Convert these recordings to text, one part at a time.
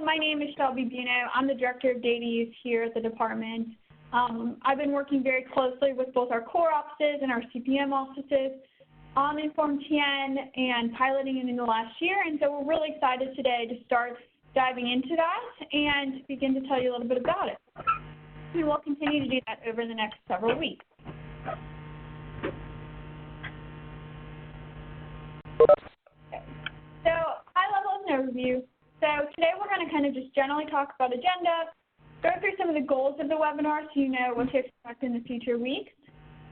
my name is Shelby Buno. I'm the Director of Data Use here at the department. I've been working very closely with both our core offices and our CPM offices on InformTN and piloting it in the last year, and so we're really excited today to start diving into that and begin to tell you a little bit about it. We will continue to do that over the next several weeks. Okay. So high-level overview. So today we're going to kind of just generally talk about agenda, go through some of the goals of the webinar so you know what to expect in the future weeks.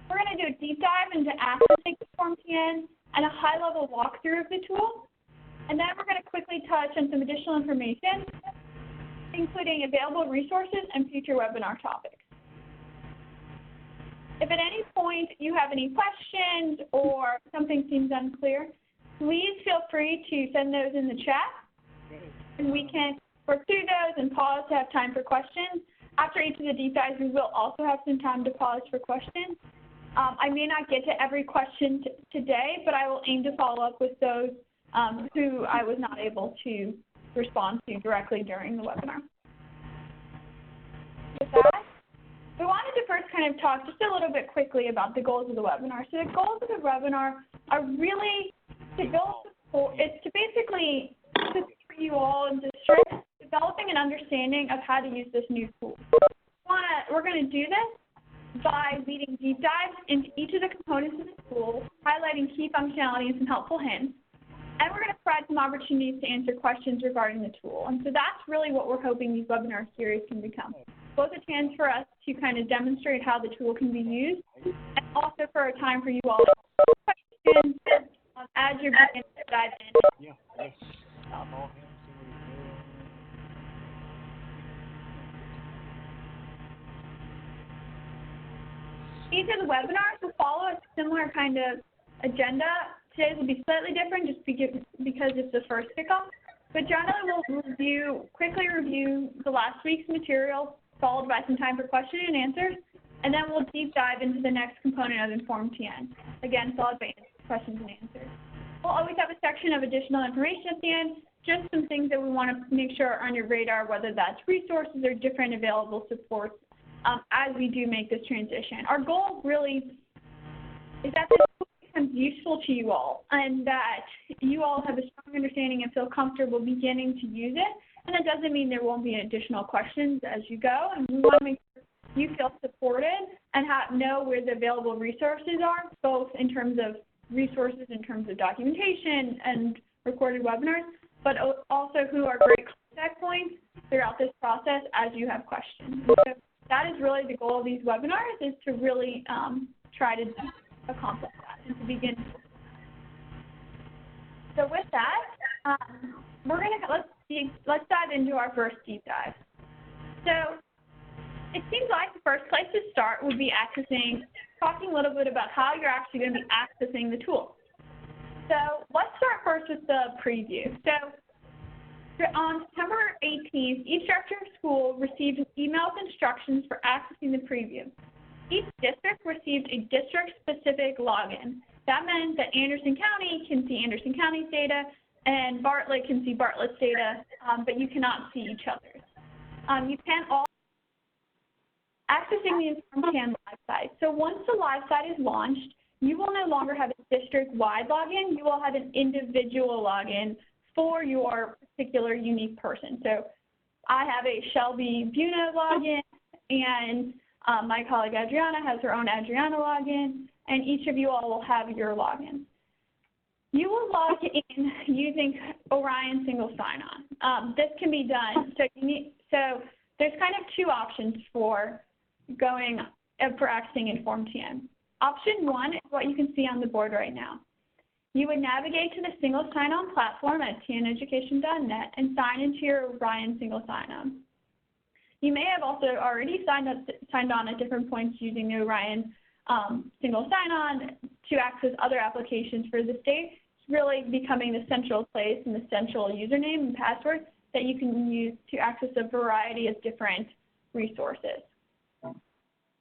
We're going to do a deep dive into accessing InformTN and a high-level walkthrough of the tool. And then we're going to quickly touch on some additional information, including available resources and future webinar topics. If at any point you have any questions or something seems unclear, please feel free to send those in the chat, and we can work through those and pause to have time for questions. After each of the deep dives, we will also have some time to pause for questions. I may not get to every question today, but I will aim to follow up with those who I was not able to respond to directly during the webinar. With that, we wanted to first kind of talk just a little bit quickly about the goals of the webinar. So the goals of the webinar are really to build support. It's to basically support you all in districts developing an understanding of how to use this new tool. We're going to do this by leading deep dives into each of the components of the tool, highlighting key functionalities and helpful hints, and we're going to provide some opportunities to answer questions regarding the tool. And so that's really what we're hoping these webinar series can become. Both a chance for us to kind of demonstrate how the tool can be used, and also for a time for you all to ask questions as you're beginning to dive in. Yeah, yes. Each of the webinars will follow a similar kind of agenda. Today's will be slightly different just because it's the first kickoff. But generally, we'll quickly review the last week's material, followed by some time for question and answers, and then we'll deep dive into the next component of InformTN. Again, followed by questions and answers. We'll always have a section of additional information at the end, just some things that we want to make sure are on your radar, whether that's resources or different available supports as we do make this transition. Our goal really is that this tool becomes useful to you all and that you all have a strong understanding and feel comfortable beginning to use it. And that doesn't mean there won't be additional questions as you go. And we want to make sure you feel supported and know where the available resources are, both in terms of resources, in terms of documentation and recorded webinars, but also who are great contact points throughout this process as you have questions. So that is really the goal of these webinars, is to really try to accomplish that and to begin. So with that, let's dive into our first deep dive. So it seems like the first place to start would be talking a little bit about how you're actually going to be accessing the tool. So let's start first with the preview. So on September 18th, each director of school received email with instructions for accessing the preview. Each district received a district-specific login. That meant that Anderson County can see Anderson County's data and Bartlett can see Bartlett's data, but you cannot see each other's. You can also accessing the InformTN live site. So once the live site is launched, you will no longer have a district-wide login. You will have an individual login for your particular unique person. So I have a Shelby Buno login, and my colleague Adriana has her own Adriana login, and each of you all will have your login. You will log in using Orion single sign-on. This can be done. So there's kind of two options for accessing InformTN. Option one is what you can see on the board right now. You would navigate to the single sign-on platform at tneducation.net and sign into your Orion single sign-on. You may have also already signed on at different points using the Orion single sign-on to access other applications for the state. It's really becoming the central place and the central username and password that you can use to access a variety of different resources.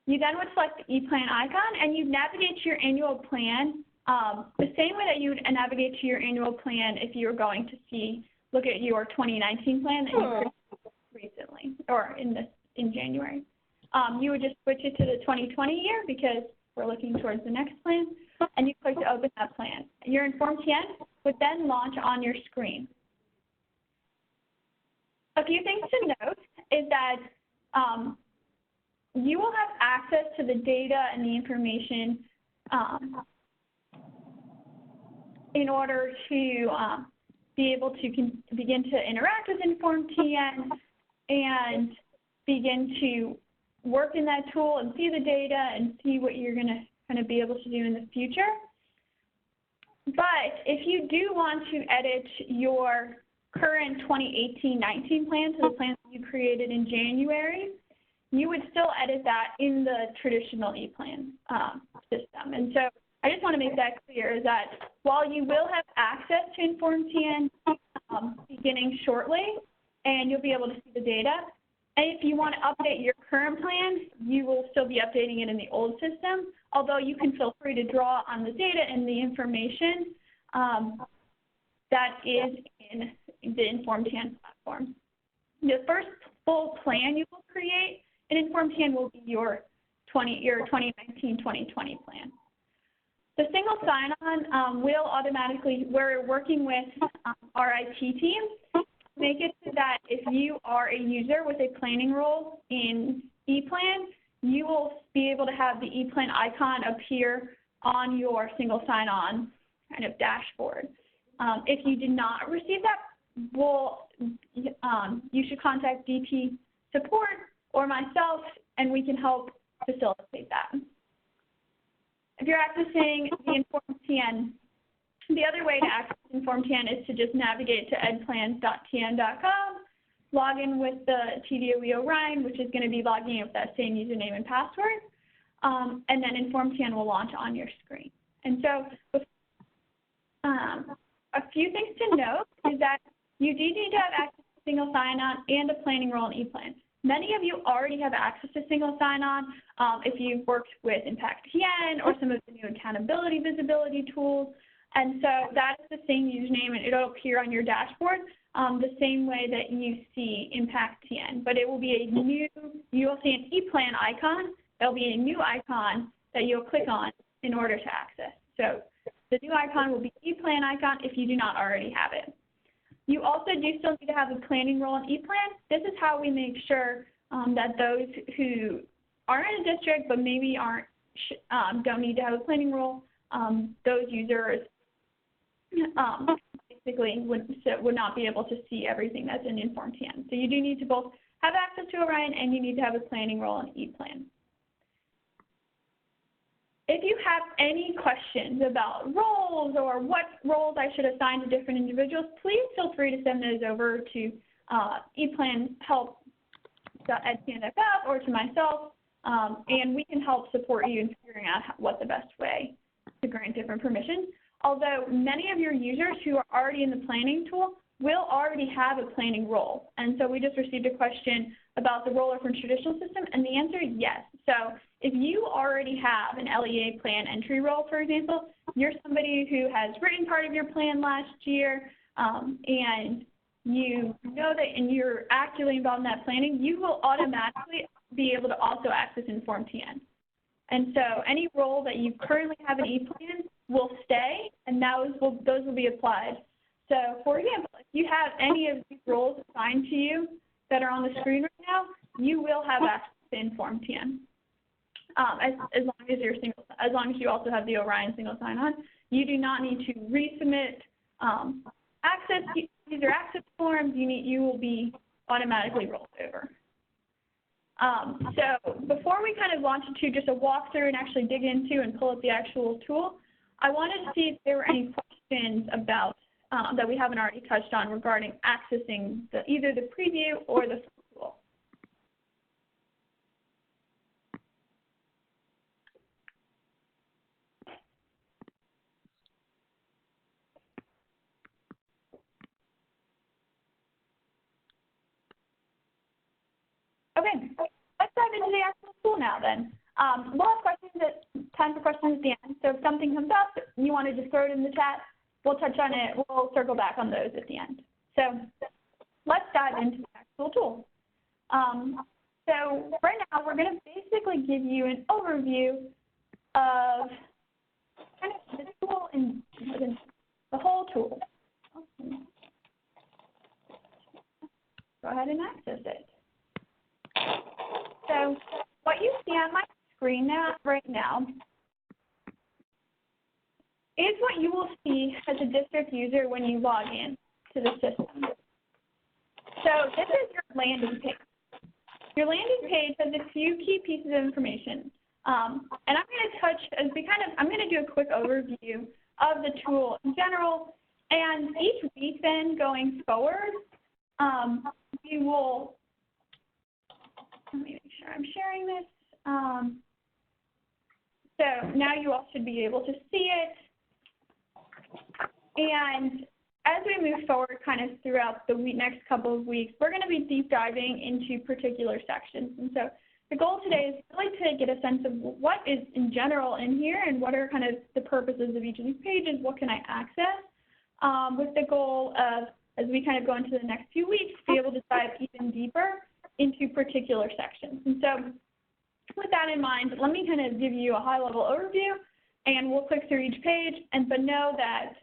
You then would select the ePlan icon and you navigate to your annual plan the same way that you would navigate to your annual plan if you were going to see look at your 2019 plan that you created recently, or in January. You would just switch it to the 2020 year because we're looking towards the next plan, and you click to open that plan. Your InformTN would then launch on your screen. A few things to note is that you will have access to the data and the information in order to be able to begin to interact with InformTN and begin to work in that tool and see the data and see what you're going to kind of be able to do in the future. But if you do want to edit your current 2018-19 plan to the plan that you created in January, you would still edit that in the traditional ePlan system. And so I just want to make that clear is that while you will have access to InformTN beginning shortly, and you'll be able to see the data, and if you want to update your current plan, you will still be updating it in the old system, although you can feel free to draw on the data and the information that is in the InformTN platform. The first full plan you will create in InformTN will be your 2019-2020 plan. The single sign-on will automatically, we're working with our IT team, make it so that if you are a user with a planning role in ePlan, you will be able to have the ePlan icon appear on your single sign-on kind of dashboard. If you did not receive that, you should contact DP support or myself, and we can help facilitate that. If you're accessing the InformTN, the other way to access InformTN is to just navigate to edplans.tn.gov, log in with the TDOE Orion, which is going to be logging in with that same username and password, and then InformTN will launch on your screen. And so a few things to note is that you do need to have access to single sign-on and a planning role in ePlan. Many of you already have access to single sign-on if you've worked with InformTN or some of the new accountability visibility tools. And so that is the same username, and it'll appear on your dashboard the same way that you see InformTN. But it will be a new, you'll see an ePlan icon. There'll be a new icon that you'll click on in order to access. So the new icon will be ePlan icon if you do not already have it. You also do still need to have a planning role in ePlan. This is how we make sure that those who are in a district but maybe don't need to have a planning role, those users basically would not be able to see everything that's in InformTN. So you do need to both have access to Orion and you need to have a planning role in ePlan. If you have any questions about roles or what roles I should assign to different individuals, please feel free to send those over to eplanhelp.edtn.gov or to myself, and we can help support you in figuring out what the best way to grant different permissions. Although many of your users who are already in the planning tool will already have a planning role. And so we just received a question about the role from traditional system, and the answer is yes. So if you already have an LEA plan entry role, for example, you're somebody who has written part of your plan last year, and you know that and you're actively involved in that planning, you will automatically be able to also access InformTN. And so any role that you currently have in ePlan will stay, and those will be applied. So, for example, if you have any of these roles assigned to you that are on the screen right now, you will have access to InformTN. As long as you also have the Orion single sign-on, you do not need to resubmit user access forms. You will be automatically rolled over. So before we kind of launch into just a walkthrough and actually dig into and pull up the actual tool, I wanted to see if there were any questions about that we haven't already touched on regarding accessing either the preview or the full tool. Okay, let's dive into the actual tool now then. We'll have time for questions at the end. So if something comes up, you want to just throw it in the chat, we'll touch on it. We'll circle back on those at the end. So let's dive into the actual tool. So right now, we're going to basically give you an overview of kind of the tool and the whole tool. Go ahead and access it. So what you see on my screen right now is what you will see as a district user when you log in to the system. So this is your landing page. Your landing page has a few key pieces of information. And I'm going to touch, I'm going to do a quick overview of the tool in general. And each week then going forward, we will, let me make sure I'm sharing this. So now you all should be able to see it. And as we move forward kind of throughout the next couple of weeks, we're going to be deep diving into particular sections. And so the goal today is really to get a sense of what is in general in here and what are kind of the purposes of each of these pages, what can I access, with the goal of, as we kind of go into the next few weeks, to be able to dive even deeper into particular sections. And so with that in mind, let me kind of give you a high-level overview, and we'll click through each page, but know that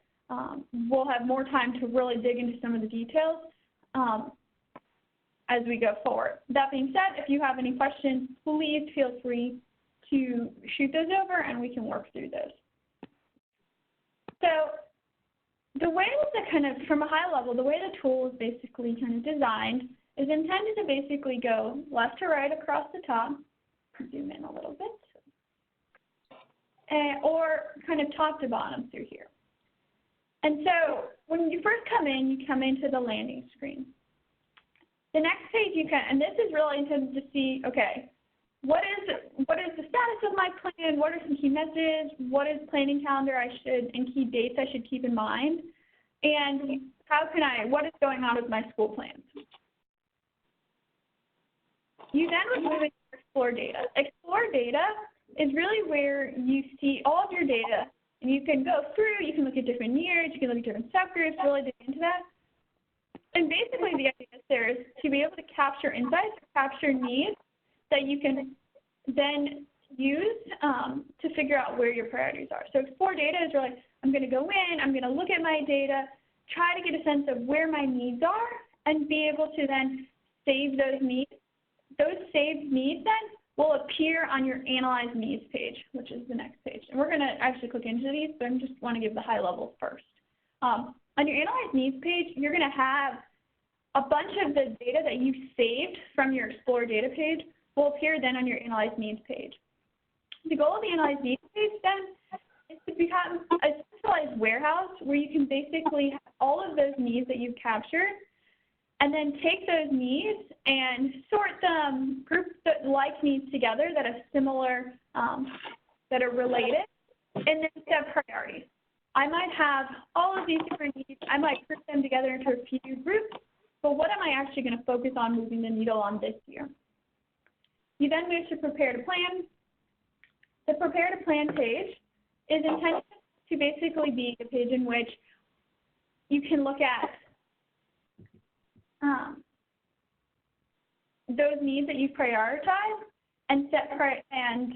we'll have more time to really dig into some of the details as we go forward. That being said, if you have any questions, please feel free to shoot those over and we can work through those. So the way that kind of, from a high level, the way the tool is basically kind of designed is intended to basically go left to right across the top, zoom in a little bit, or kind of top to bottom through here. And so when you first come in, you come into the landing screen. The next page you can, and this is really intended to see, okay, what is the status of my plan? What are some key messages? What is planning calendar and key dates I should keep in mind? And what is going on with my school plans? You then would move into Explore Data. Explore Data is really where you see all of your data. And you can go through, you can look at different years, you can look at different subgroups, really dig into that. And basically the idea there is to be able to capture insights, capture needs that you can then use to figure out where your priorities are. So Explore Data is really, I'm going to go in, I'm going to look at my data, try to get a sense of where my needs are, and be able to then save those needs. Those saved needs then will appear on your Analyze Needs page, which is the next page. And we're going to actually click into these, but I just want to give the high level first. On your Analyze Needs page, you're going to have a bunch of the data that you saved from your Explore Data page will appear then on your Analyze Needs page. The goal of the Analyze Needs page then is to become a centralized warehouse where you can basically have all of those needs that you've captured and then take those needs and sort them, group the like needs together that are similar, that are related, and then set priorities. I might have all of these different needs. I might group them together into a few groups, but what am I actually going to focus on moving the needle on this year? You then move to Prepare to Plan. The Prepare to Plan page is intended to basically be a page in which you can look at those needs that you prioritize and and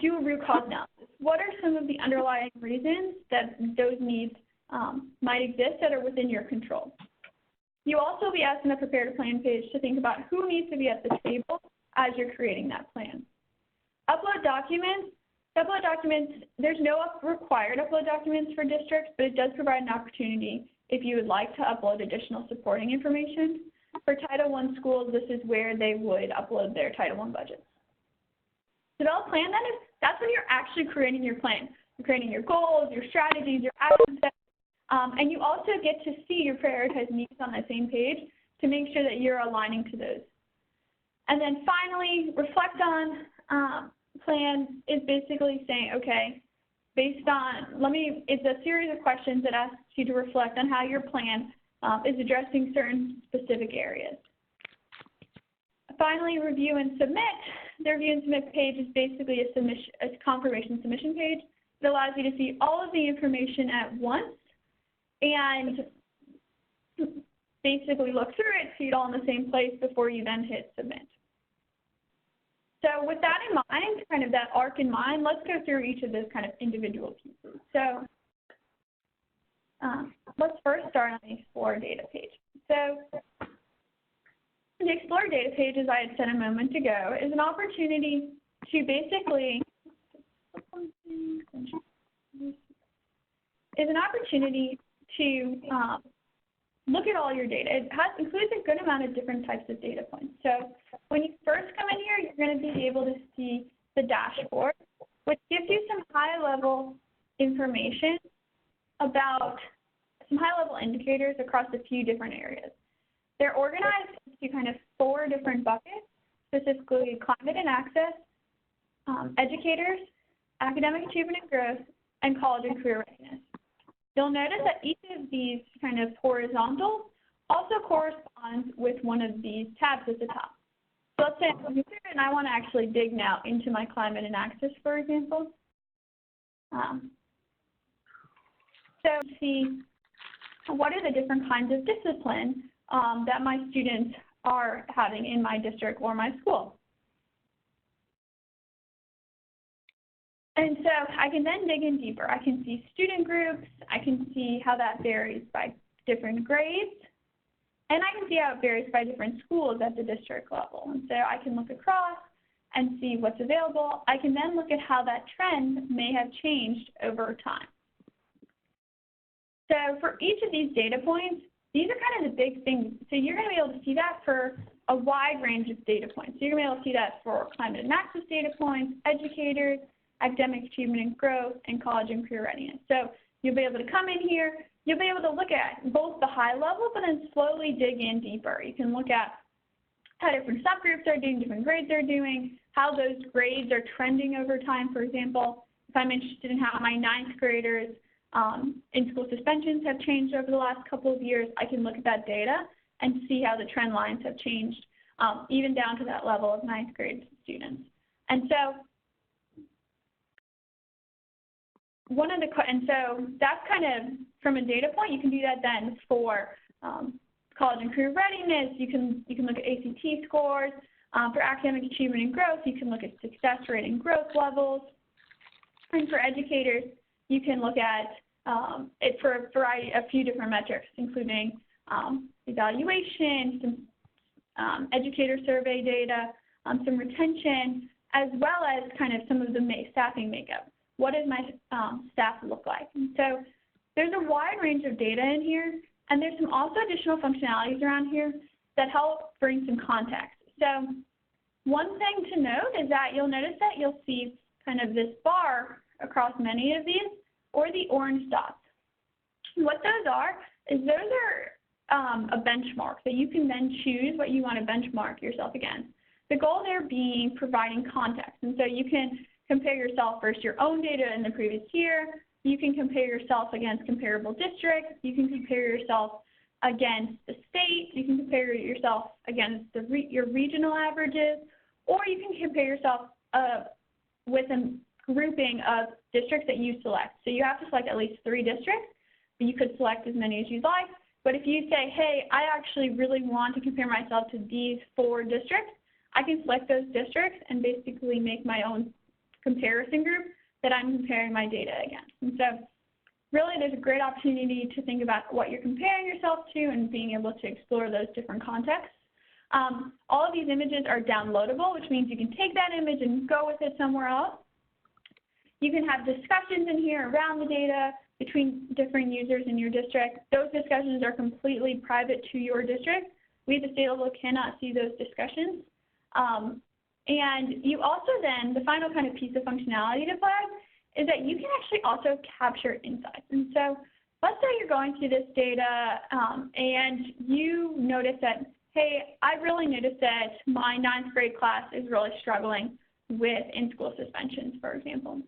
do a root cause analysis. What are some of the underlying reasons that those needs might exist that are within your control? You also be asked in the Prepare to Plan page to think about who needs to be at the table as you're creating that plan. Upload documents. Upload documents, there's no required upload documents for districts, but it does provide an opportunity if you would like to upload additional supporting information. For Title I schools, this is where they would upload their Title I budgets. Develop plan, that's when you're actually creating your plan. You're creating your goals, your strategies, your action steps, and you also get to see your prioritized needs on that same page to make sure that you're aligning to those. And then finally, reflect on plan is basically saying, okay, based on, it's a series of questions that asks you to reflect on how your plan is addressing certain specific areas. Finally, review and submit. The review and submit page is basically a confirmation submission page. It allows you to see all of the information at once and basically look through it, see it all in the same place before you then hit submit. So with that in mind, kind of that arc in mind, let's go through each of those kind of individual pieces. So let's first start on the Explore data page. So the Explore data page, as I had said a moment ago, is an opportunity to basically look at all your data. It includes a good amount of different types of data points. So when you first come in here, you're going to be able to see the dashboard, which gives you some high-level information about some high-level indicators across a few different areas. They're organized into kind of 4 different buckets, specifically climate and access, educators, academic achievement and growth, and college and career readiness. You'll notice that each of these kind of horizontals also corresponds with one of these tabs at the top. So let's say I'm here and I want to actually dig now into my climate and access, for example. So see what are the different kinds of discipline that my students are having in my district or my school. And so I can then dig in deeper. I can see student groups. I can see how that varies by different grades. And I can see how it varies by different schools at the district level. And so I can look across and see what's available. I can then look at how that trend may have changed over time. So for each of these data points, these are kind of the big things. So you're going to be able to see that for a wide range of data points. So you're going to be able to see that for climate and access data points, educators, academic achievement and growth, and college and career readiness. So you'll be able to come in here, you'll be able to look at both the high level, but then slowly dig in deeper. You can look at how different subgroups are doing, different grades are doing, how those grades are trending over time. For example, if I'm interested in how my 9th graders in-school suspensions have changed over the last couple of years, I can look at that data and see how the trend lines have changed, even down to that level of 9th grade students. And so that's kind of from a data point. You can do that then for college and career readiness. You can look at ACT scores. For academic achievement and growth, you can look at success rate and growth levels. And for educators, you can look at it for a few different metrics, including evaluation, some educator survey data, some retention, as well as kind of some of the staffing makeup. What does my staff look like? And so there's a wide range of data in here, and there's some also additional functionalities around here that help bring some context. So one thing to note is that you'll notice that you'll see kind of this bar across many of these, or the orange dots. What those are is those are a benchmark that you can then choose what you want to benchmark yourself against. The goal there being providing context, and so you can compare yourself versus your own data in the previous year. You can compare yourself against comparable districts. You can compare yourself against the state. You can compare yourself against your regional averages, or you can compare yourself with a grouping of districts that you select. So you have to select at least 3 districts, but you could select as many as you'd like. But if you say, hey, I actually really want to compare myself to these 4 districts, I can select those districts and basically make my own comparison group that I'm comparing my data against. And so really there's a great opportunity to think about what you're comparing yourself to and being able to explore those different contexts. All of these images are downloadable, which means you can take that image and go with it somewhere else. You can have discussions in here around the data between different users in your district. Those discussions are completely private to your district. We at the state level cannot see those discussions. And you also then, the final kind of piece of functionality to flag is that you can actually also capture insights. And so let's say you're going through this data and you notice that, hey, I really noticed that my 9th grade class is really struggling with in-school suspensions, for example.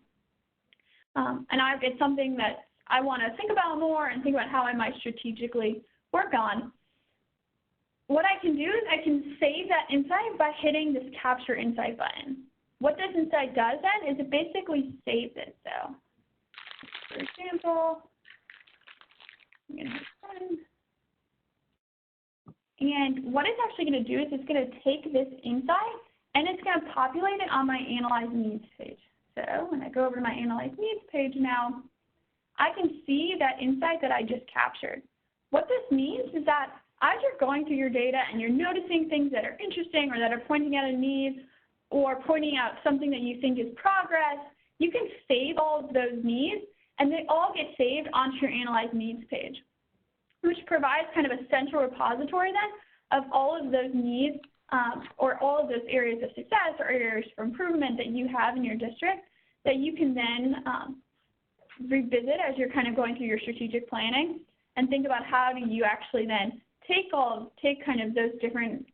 And it's something that I want to think about more and think about how I might strategically work on. What I can do is I can save that insight by hitting this Capture Insight button. What this insight does then is it basically saves it. So, for example, I'm going to hit send. And what it's actually going to do is it's going to take this insight and it's going to populate it on my Analyze Needs page. So when I go over to my Analyze Needs page now, I can see that insight that I just captured. What this means is that as you're going through your data and you're noticing things that are interesting or that are pointing out a need or pointing out something that you think is progress, you can save all of those needs, and they all get saved onto your Analyze Needs page, which provides kind of a central repository then of all of those needs or all of those areas of success or areas for improvement that you have in your district that you can then revisit as you're kind of going through your strategic planning and think about how do you actually then take kind of those different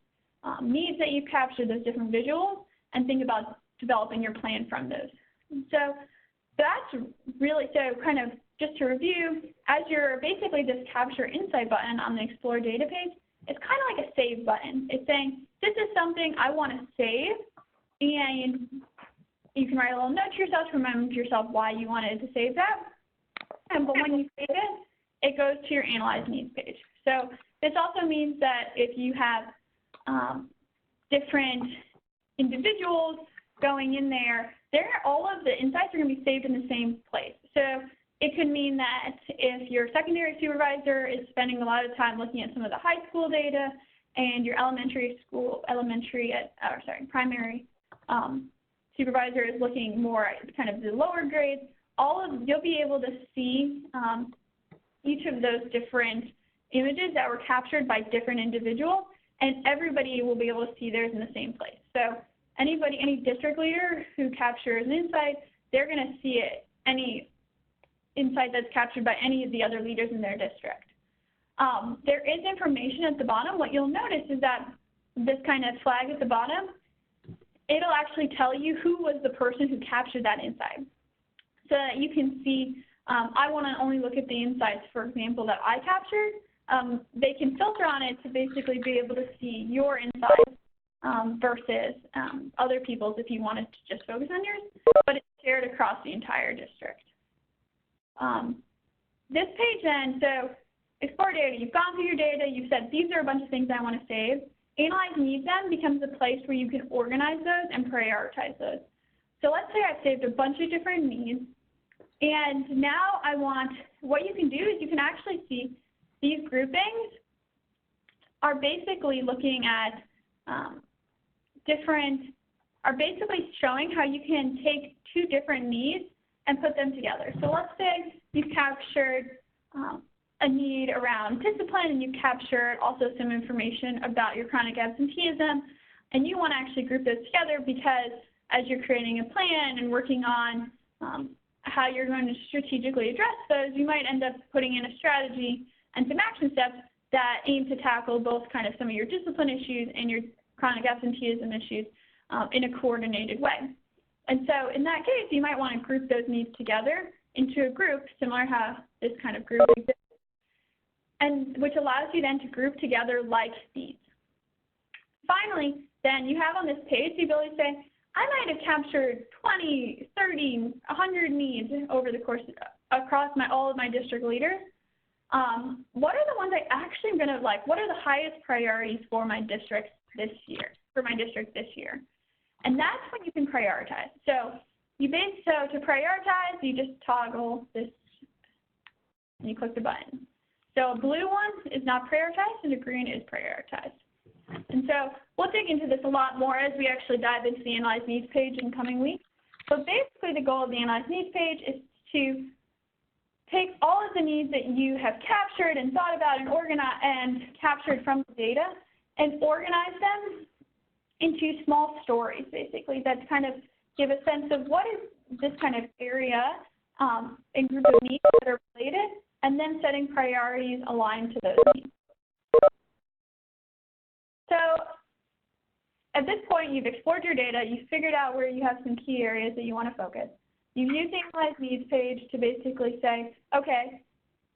needs that you've captured, those different visuals, and think about developing your plan from those. And so that's really, so kind of just to review, as you're basically this capture insight button on the Explore data page, it's kind of like a save button. It's saying, this is something I want to save, and you can write a little note to yourself to remind yourself why you wanted to save that. But when you save it, it goes to your Analyze Needs page. So this also means that if you have different individuals going in there, all of the insights are going to be saved in the same place. So it could mean that if your secondary supervisor is spending a lot of time looking at some of the high school data and your primary supervisor is looking more at kind of the lower grades, you'll be able to see each of those different images that were captured by different individuals, and everybody will be able to see theirs in the same place. So any district leader who captures an insight, they're going to see any insight that's captured by any of the other leaders in their district. There is information at the bottom. What you'll notice is that this kind of flag at the bottom, it'll actually tell you who was the person who captured that insight, so that you can see, I want to only look at the insights, for example, that I captured. They can filter on it to basically be able to see your insights versus other people's if you wanted to just focus on yours, but it's shared across the entire district. This page then, so Explore data, you've gone through your data, you've said these are a bunch of things I want to save. Analyze Needs then becomes a place where you can organize those and prioritize those. So let's say I've saved a bunch of different needs, and now what you can do is you can actually see these groupings are basically looking at are basically showing how you can take two different needs and put them together. So let's say you've captured a need around discipline, and you captured also some information about your chronic absenteeism, and you want to actually group those together because as you're creating a plan and working on how you're going to strategically address those, you might end up putting in a strategy and some action steps that aim to tackle both kind of some of your discipline issues and your chronic absenteeism issues in a coordinated way. And so in that case, you might want to group those needs together into a group, similar how this kind of group exists, and which allows you then to group together like needs. Finally, then you have on this page the ability to say, I might have captured 20, 30, 100 needs over the course across all of my district leaders. What are the ones I actually am going to what are the highest priorities for my district this year, And that's when you can prioritize. So to prioritize, you just toggle this and you click the button. So a blue one is not prioritized and a green is prioritized. And so we'll dig into this a lot more as we actually dive into the Analyze Needs page in coming weeks. But basically the goal of the Analyze Needs page is to take all of the needs that you have captured and thought about and organized and captured from the data and organize them into small stories, basically, that kind of give a sense of what is this kind of area and group of needs that are related, and then setting priorities aligned to those needs. So at this point, you've explored your data, you've figured out where you have some key areas that you want to focus. You've used the Analyze Needs page to basically say, okay,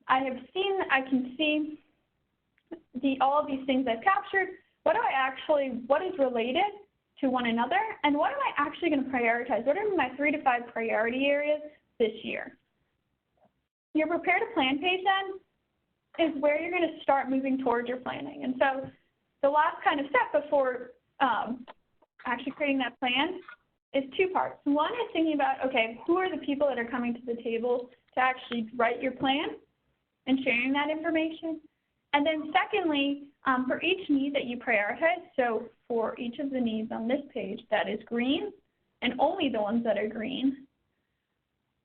I can see all of these things I've captured. What is related to one another, and what am I actually going to prioritize? What are my 3 to 5 priority areas this year? Your Prepare to Plan page then is where you're going to start moving towards your planning. And so the last kind of step before actually creating that plan is two parts. One is thinking about, okay, who are the people that are coming to the table to actually write your plan and sharing that information. And then secondly, for each need that you prioritize, so for each of the needs on this page that is green, and only the ones that are green,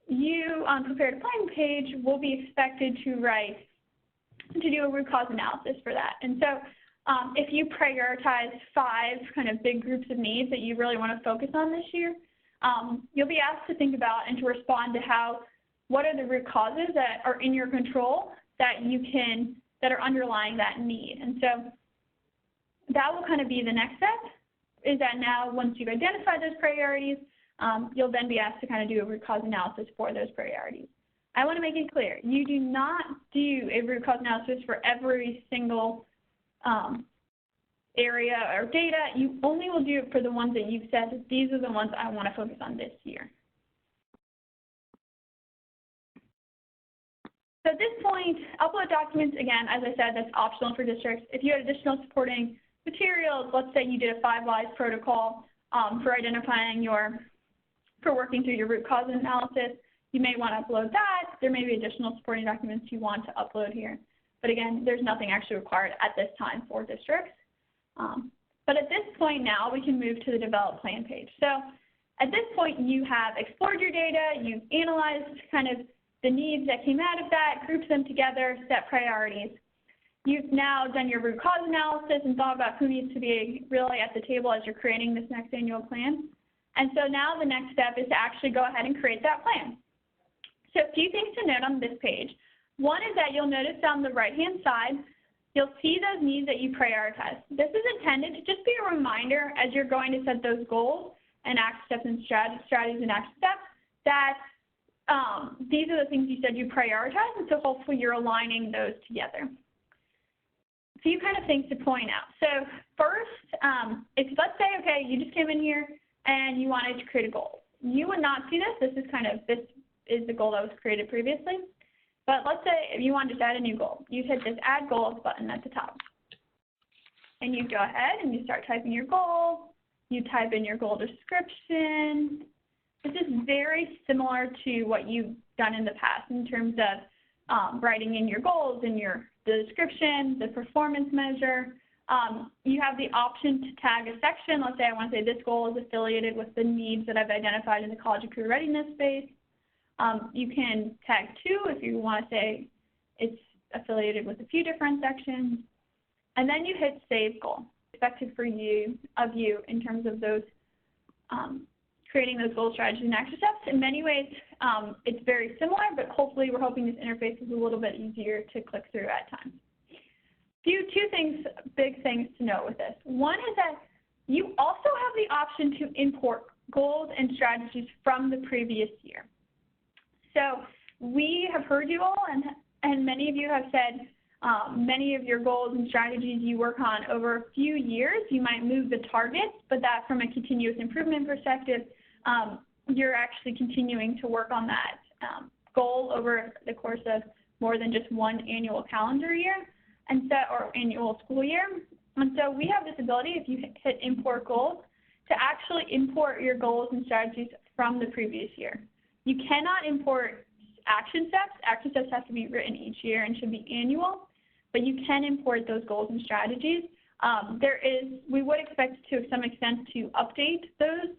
you on Prepared Plan page will be expected to do a root cause analysis for that. And so if you prioritize 5 kind of big groups of needs that you really want to focus on this year, you'll be asked to think about and to respond to what are the root causes that are in your control that are underlying that need. And so that will kind of be the next step, is that now once you've identified those priorities, you'll then be asked to kind of do a root cause analysis for those priorities. I want to make it clear, you do not do a root cause analysis for every single area or data. You only will do it for the ones that you've said, these are the ones I want to focus on this year. So at this point, upload documents, again, as I said, that's optional for districts. If you had additional supporting materials, let's say you did a 5 whys protocol for identifying for working through your root cause analysis, you may want to upload that. There may be additional supporting documents you want to upload here. But again, there's nothing actually required at this time for districts. But at this point now, we can move to the Develop Plan page. So at this point, you have explored your data, you've analyzed kind of the needs that came out of that, grouped them together, set priorities. You've now done your root cause analysis and thought about who needs to be really at the table as you're creating this next annual plan. And so now the next step is to actually go ahead and create that plan. So a few things to note on this page. One is that you'll notice on the right-hand side, you'll see those needs that you prioritize. This is intended to just be a reminder as you're going to set those goals and action steps and strategies and action steps that these are the things you said you prioritize, and so hopefully you're aligning those together. A few kind of things to point out. So first, if let's say, okay, you just came in here and you wanted to create a goal. You would not see this. This is the goal that was created previously. But let's say if you wanted to add a new goal, you hit this Add Goals button at the top. And you go ahead and you start typing your goal. You type in your goal description. This is very similar to what you've done in the past in terms of writing in your goals and the description, the performance measure. You have the option to tag a section. Let's say I want to say this goal is affiliated with the needs that I've identified in the college and career readiness space. You can tag 2 if you want to say it's affiliated with a few different sections. And then you hit Save Goal, expected for you in terms of those creating those goal strategies and action steps. In many ways, it's very similar, but hopefully we're hoping this interface is a little bit easier to click through at times. Two things, big things to note with this. One is that you also have the option to import goals and strategies from the previous year. So we have heard you all, and many of you have said many of your goals and strategies you work on over a few years. You might move the targets, but that from a continuous improvement perspective, you're actually continuing to work on that goal over the course of more than just one annual calendar year or annual school year. And so we have this ability, if you hit Import Goals, to actually import your goals and strategies from the previous year. You cannot import action steps. Action steps have to be written each year and should be annual, but you can import those goals and strategies. We would expect to some extent to update those,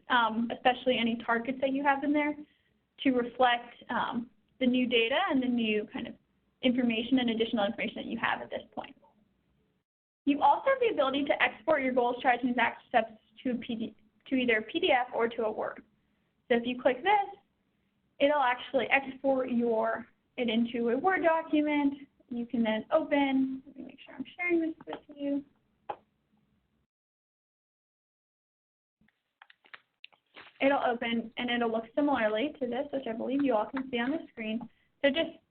especially any targets that you have in there, to reflect the new data and the new kind of information and additional information that you have at this point. You also have the ability to export your goals, strategies, and action steps to either a PDF or to a Word. So if you click this, it'll actually export it into a Word document. You can then open. Let me make sure I'm sharing this with you. It'll open and it'll look similarly to this, which I believe you all can see on the screen. So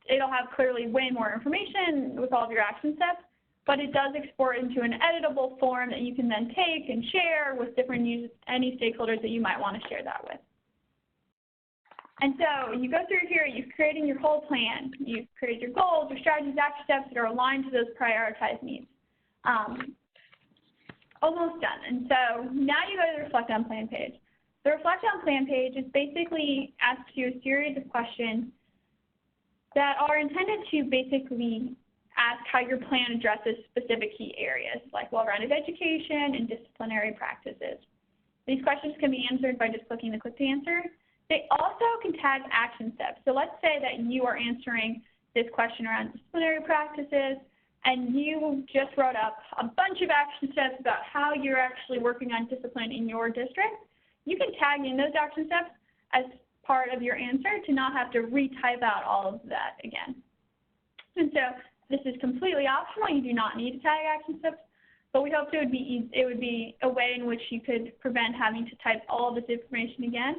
it'll have clearly way more information with all of your action steps, but it does export into an editable form that you can then take and share with different any stakeholders that you might want to share that with. And so you go through here, you've created your whole plan. You've created your goals, your strategies, action steps that are aligned to those prioritized needs. almost done. And so now you go to the Reflect on Plan page. The Reflect on Plan page is basically asks you a series of questions that are intended to basically ask how your plan addresses specific key areas like well-rounded education and disciplinary practices. These questions can be answered by just clicking the Click to Answer. They also can tag action steps. So let's say that you are answering this question around disciplinary practices, and you just wrote up a bunch of action steps about how you're actually working on discipline in your district. You can tag in those action steps as part of your answer to not have to retype out all of that again. And so this is completely optional. You do not need to tag action steps, but we hoped it would be a way in which you could prevent having to type all of this information again,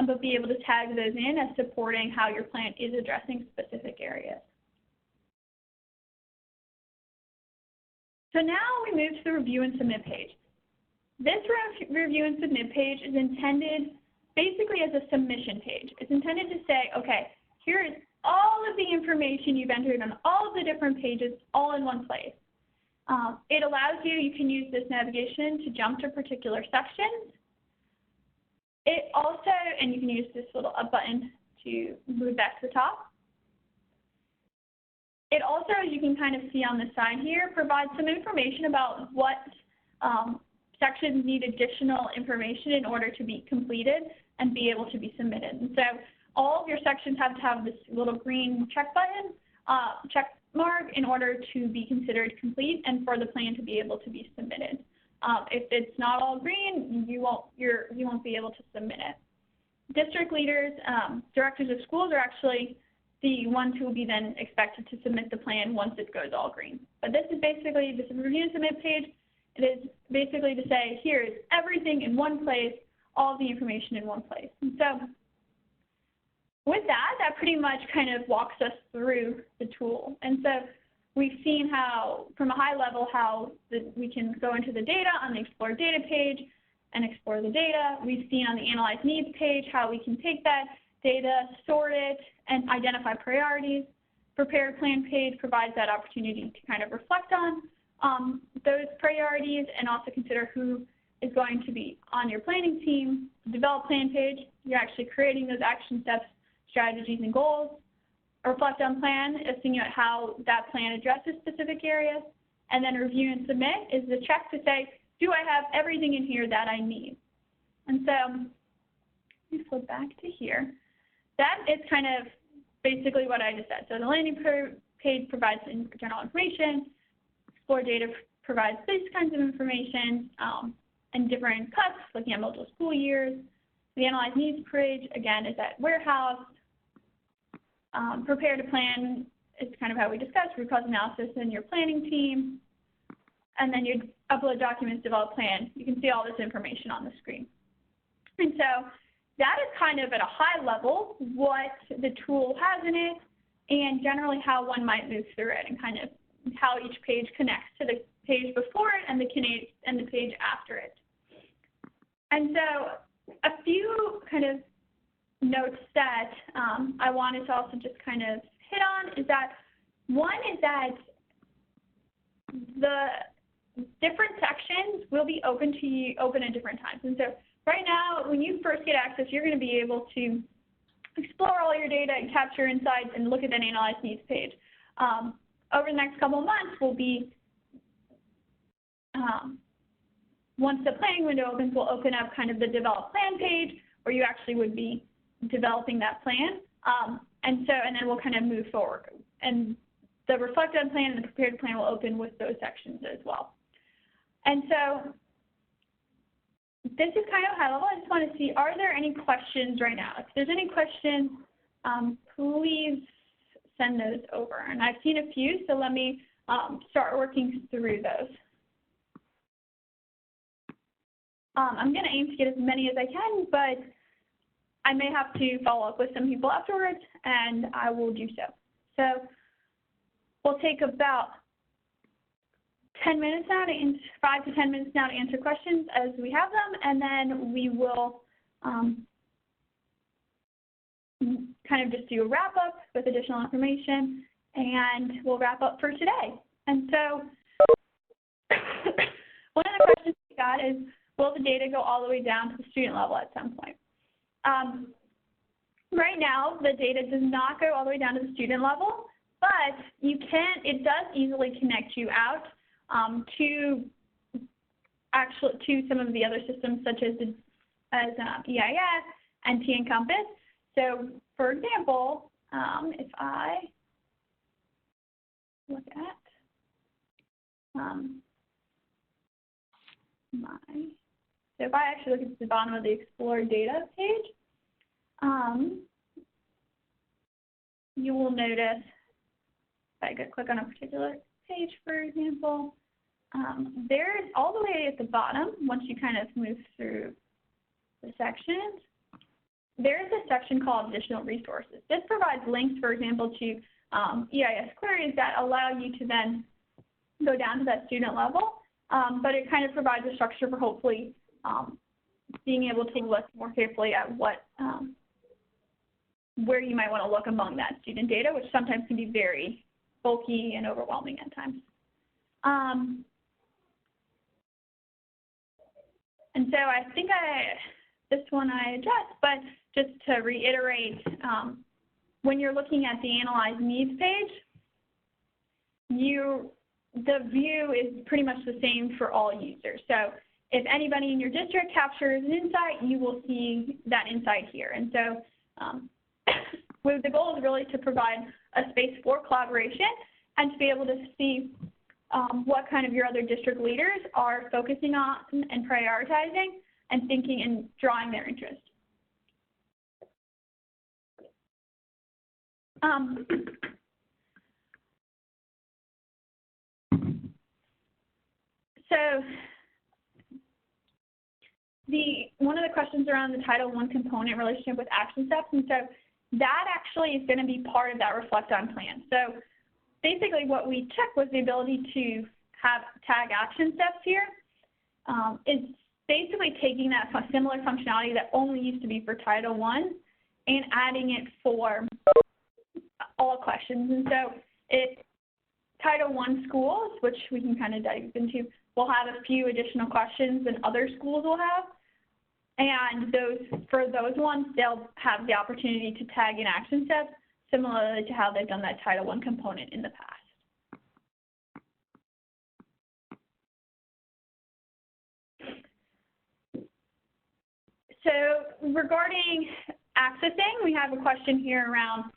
but be able to tag those in as supporting how your plan is addressing specific areas. So now we move to the Review and Submit page. This Review and Submit page is intended basically as a submission page. It's intended to say, okay, here is all of the information you've entered on all of the different pages all in one place. It allows you can use this navigation to jump to particular sections. It also, and you can use this little up button to move back to the top. It also, as you can kind of see on the side here, provides some information about what sections need additional information in order to be completed and be able to be submitted. And so all of your sections have to have this little green check button, check mark, in order to be considered complete and for the plan to be able to be submitted. If it's not all green, you won't be able to submit it. District leaders, directors of schools are actually the ones who will be then expected to submit the plan once it goes all green. But this is basically, this Review and Submit page. It is basically to say, here's everything in one place, all the information in one place. And so with that pretty much kind of walks us through the tool. And so we've seen how, from a high level, how we can go into the data on the Explore Data page and explore the data. We've seen on the Analyze Needs page how we can take that data, sort it, and identify priorities. Prepare Plan page provides that opportunity to kind of reflect on those priorities and also consider who is going to be on your planning team. Develop Plan page, you're actually creating those action steps, strategies, and goals. Reflect on Plan is seeing at how that plan addresses specific areas. And then Review and Submit is the check to say, do I have everything in here that I need? And so let me flip back to here. That is kind of basically what I just said. So the landing page provides general information. Explore Data provides these kinds of information and different cuts, looking at multiple school years. The Analyze Needs page, again, is at warehouse. Prepare to Plan is kind of how we discussed, root cause analysis in your planning team. And then you upload documents, develop plan. You can see all this information on the screen. And so that is kind of at a high level what the tool has in it and generally how one might move through it and kind of how each page connects to the page before it and the page after it. And so a few kind of notes that I wanted to also just kind of hit on is that one is that the different sections will be open at different times. And so right now, when you first get access, you're going to be able to explore all your data and capture insights and look at that Analyze Needs page. Over the next couple of months, we'll be, once the planning window opens, we'll open up kind of the Develop Plan page where you actually would be developing that plan. And then we'll kind of move forward. And the Reflect on Plan and the Prepared Plan will open with those sections as well. And so this is kind of high level. I just want to see, are there any questions right now? If there's any questions, please send those over. And I've seen a few, so let me start working through those. I'm going to aim to get as many as I can, but I may have to follow up with some people afterwards, and I will do so. So we'll take about 10 minutes now, 5 to 10 minutes now to answer questions as we have them, and then we will kind of just do a wrap up with additional information, and we'll wrap up for today. And so one of the questions we at is, will the data go all the way down to the student level at some point? Right now, the data does not go all the way down to the student level, but it does easily connect you out to some of the other systems such as EIS and TN Compass. So, for example, if I look at so if I actually look at the bottom of the Explore Data page, you will notice, if I click on a particular page, for example, there's all the way at the bottom, once you kind of move through the sections, there's a section called Additional Resources. This provides links, for example, to EIS queries that allow you to then go down to that student level, but it kind of provides a structure for hopefully being able to look more carefully at where you might want to look among that student data, which sometimes can be very bulky and overwhelming at times. And so I think this one I addressed, but just to reiterate, when you're looking at the Analyze Needs page, the view is pretty much the same for all users. So if anybody in your district captures an insight, you will see that insight here. And so the goal is really to provide a space for collaboration and to be able to see what kind of your other district leaders are focusing on and prioritizing and thinking and drawing their interest. So one of the questions around the Title I component relationship with action steps, and so that actually is going to be part of that Reflect On plan. So basically what we checked was the ability to have tag action steps here. Is basically taking that similar functionality that only used to be for Title I and adding it for all questions. And so Title I schools, which we can kind of dive into, will have a few additional questions than other schools will have. And for those ones, they'll have the opportunity to tag in action steps, similarly to how they've done that Title I component in the past. So regarding accessing, we have a question here around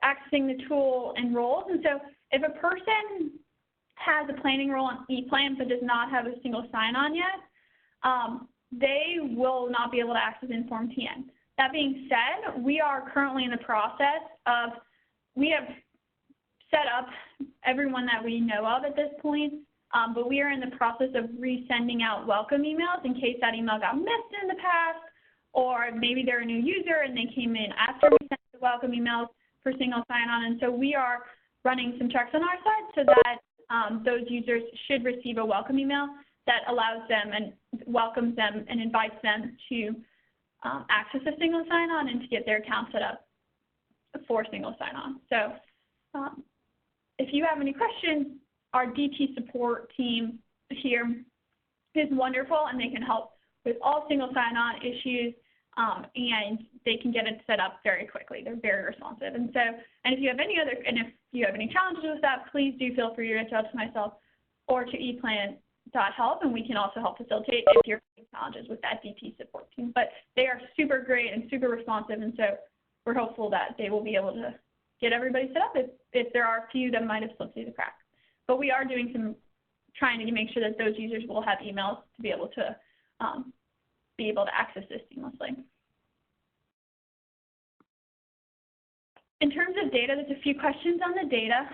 accessing the tool and roles. And so if a person has a planning role on ePlan but does not have a single sign-on yet, they will not be able to access InformTN. That being said, we are currently in the process of, we have set up everyone that we know of at this point, but we are in the process of resending out welcome emails in case that email got missed in the past, or maybe they're a new user and they came in after we sent the welcome emails for single sign-on. And so we are running some checks on our side so that those users should receive a welcome email that allows them and welcomes them and invites them to access a single sign-on and to get their account set up for single sign-on. So if you have any questions, our DT support team here is wonderful, and they can help with all single sign-on issues, and they can get it set up very quickly. They're very responsive. And so, if you have any challenges with that, please do feel free to reach out to myself or to eplan.help, and we can also help facilitate if you're having challenges with that DT support team. But they are super great and super responsive, and so we're hopeful that they will be able to get everybody set up if there are a few that might have slipped through the cracks. But we are doing trying to make sure that those users will have emails to be able to access this seamlessly. In terms of data, there's a few questions on the data.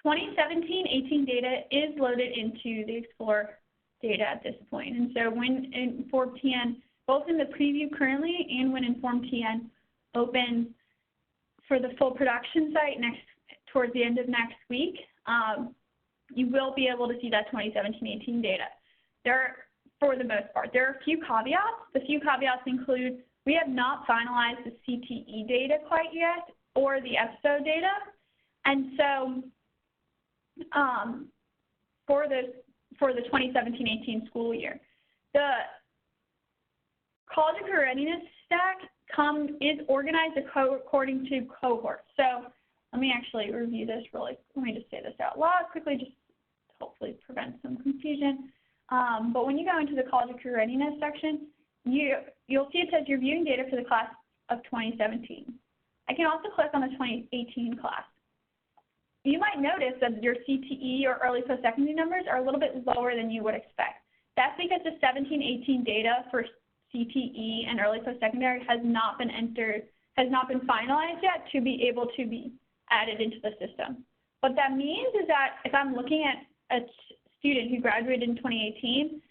2017-18 data is loaded into the Explore data at this point. And so when InformTN, both in the preview currently and when InformTN opens for the full production site towards the end of next week, you will be able to see that 2017-18 data. For the most part, there are a few caveats. The few caveats include we have not finalized the CTE data quite yet or the EPSO data. And so for for the 2017-18 school year. The College and Career Readiness stack is organized according to cohorts. So let me actually review this let me just say this out loud quickly, just to hopefully prevent some confusion. But when you go into the College and Career Readiness section, you'll see it says you're viewing data for the class of 2017. I can also click on the 2018 class. You might notice that your CTE or early post-secondary numbers are a little bit lower than you would expect. That's because the 17-18 data for CTE and early post-secondary has not been finalized yet to be able to be added into the system. What that means is that if I'm looking at a student who graduated in 2018,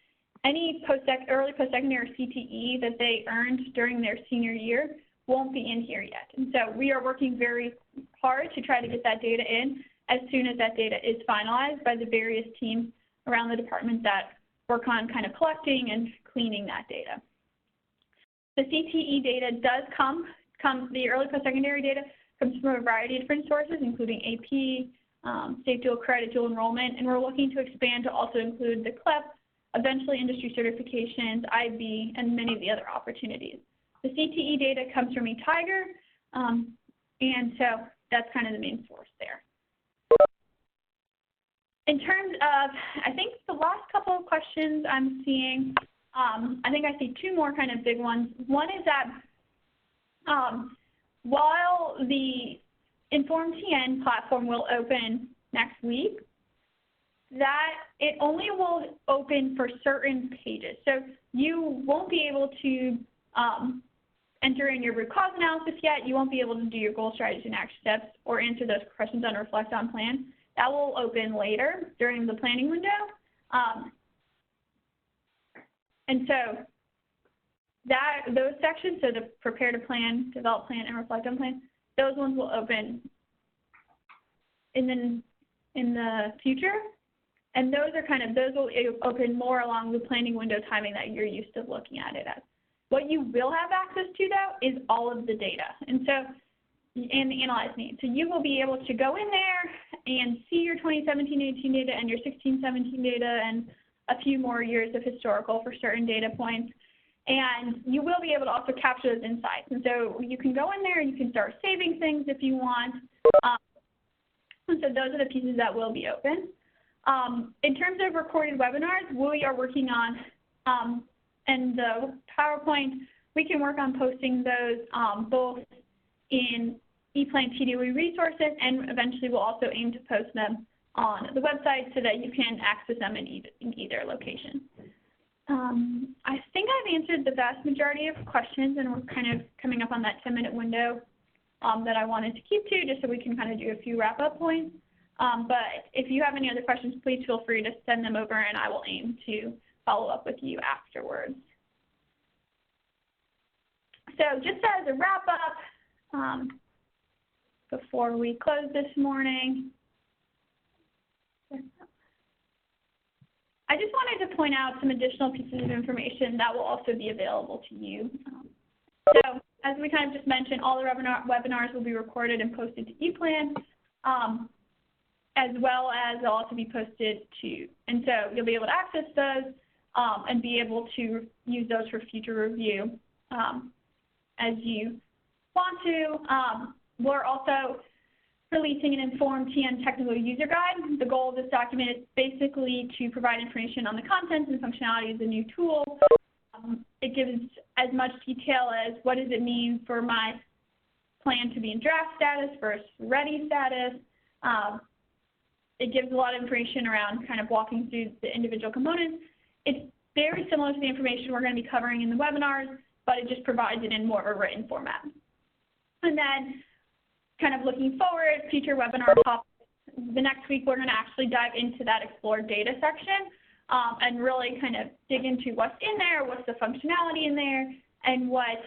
any early post-secondary CTE that they earned during their senior year won't be in here yet. And so we are working very hard to try to get that data in as soon as that data is finalized by the various teams around the department that work on kind of collecting and cleaning that data. The CTE data does the early post-secondary data comes from a variety of different sources, including AP, state dual credit, dual enrollment, and we're looking to expand to also include the CLEP, eventually industry certifications, IB, and many of the other opportunities. The CTE data comes from eTiger, and so that's kind of the main source there. In terms of, I think the last couple of questions I'm seeing, I think I see two more kind of big ones. One is that while the InformTN platform will open next week, that it only will open for certain pages. So you won't be able to enter in your root cause analysis yet. You won't be able to do your goal, strategies, and action steps or answer those questions on Reflect on Plan. That will open later during the planning window. And so those sections, so the prepare to plan, develop plan, and reflect on plan, those ones will open in the future. And those will open more along the planning window timing that you're used to looking at it as. What you will have access to, though, is all of the data, and the analyzed needs. So you will be able to go in there and see your 2017-18 data and your 16-17 data and a few more years of historical for certain data points. And you will be able to also capture those insights. And so you can go in there and you can start saving things if you want. And so those are the pieces that will be open. In terms of recorded webinars, we are working on, and the PowerPoint, we can work on posting those both in ePlan TDOE resources, and eventually we'll also aim to post them on the website so that you can access them in either location. I think I've answered the vast majority of questions, and we're kind of coming up on that 10-minute window that I wanted to keep to, just so we can kind of do a few wrap-up points. But if you have any other questions, please feel free to send them over, and I will aim to follow up with you afterwards. So just as a wrap-up, before we close this morning, I just wanted to point out some additional pieces of information that will also be available to you. So as we kind of just mentioned, all the webinars will be recorded and posted to ePlan, as well as they'll also be posted to, and so you'll be able to access those and be able to use those for future review as you want to. We're also releasing an InformTN technical user guide. The goal of this document is basically to provide information on the contents and functionality of the new tool. It gives as much detail as what does it mean for my plan to be in draft status versus ready status. It gives a lot of information around kind of walking through the individual components. It's very similar to the information we're going to be covering in the webinars, but it just provides it in more of a written format. And then kind of looking forward, future webinar topics. The next week, we're going to actually dive into that Explore Data section and really kind of dig into what's in there, what's the functionality in there, and what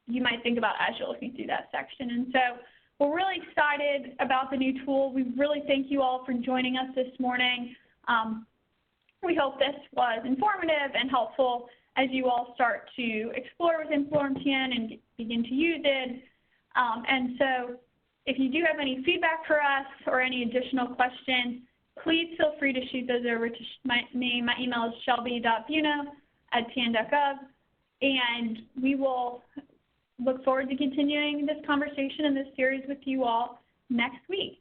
you might think about as you're looking through that section. And so we're really excited about the new tool. We really thank you all for joining us this morning. We hope this was informative and helpful as you all start to explore with InformTN and begin to use it. And so if you do have any feedback for us or any additional questions, please feel free to shoot those over to my email is shelby.buno@tn.gov, and we will look forward to continuing this conversation in this series with you all next week.